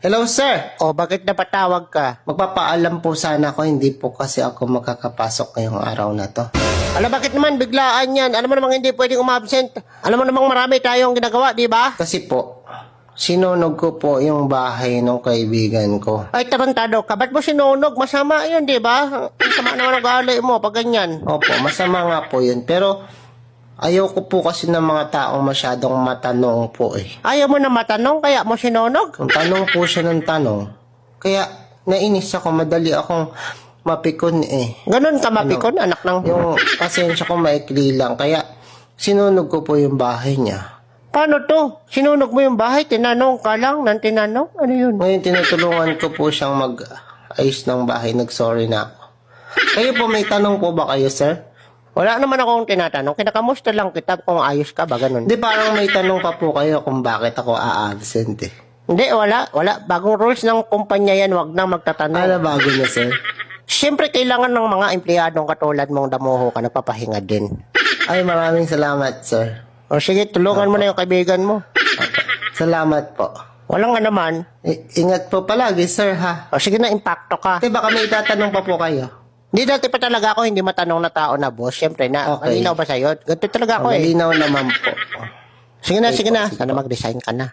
Hello, sir. O, bakit napatawag ka? Magpapaalam po sana ako, hindi po kasi ako makakapasok ngayong araw na to. Alam, bakit naman biglaan yan? Alam mo namang hindi pwedeng umabsent. Alam mo namang marami tayong ginagawa, di ba? Kasi po, sinunog ko po yung bahay ng kaibigan ko. Ay, tarantado ka. Ba't mo sinunog? Masama yun, di ba? Masama naman ang gali mo pag ganyan. Opo, masama nga po yun. Pero ayoko po kasi ng mga taong masyadong matanong po eh. Ayaw mo na matanong, kaya mo sinunog? Kung tanong po siya ng tanong, kaya nainis ako, madali akong mapikon eh. Ganon ka mapikon, anak ng... Yung pasensya ko maikli lang, kaya sinunog ko po yung bahay niya. Paano to? Sinunog mo yung bahay, tinanong ka lang ng tinanong? Ano yun? Ngayon tinutulungan ko po siyang mag-ayos ng bahay, nag-sorry na ako. Kayo po, may tanong po ba kayo, sir? Wala naman akong tinatanong. Kinakamusta lang kita kung ayos ka ba, ganon. Hindi, parang may tanong pa po kayo kung bakit ako a-absent eh. Hindi, wala. Bagong rules ng kumpanya yan, wag na magtatanong. Ano bago na, sir? Siyempre, kailangan ng mga empleyadong katulad mong damuho ka, nagpapahinga din. Ay, maraming salamat, sir. O sige, tulungan mo na yung kaibigan mo. Salamat po. Walang nga naman. Ingat po palagi, sir, ha? O sige na, impacto ka. Kasi baka may itatanong pa po kayo. Hindi dati pa talaga ako hindi matanong na tao na boss. Siyempre na, Okay. malinaw ba sa'yo? Ganito talaga ako eh. Malinaw naman po. Sige na, sige na. Sana mag-resign ka na.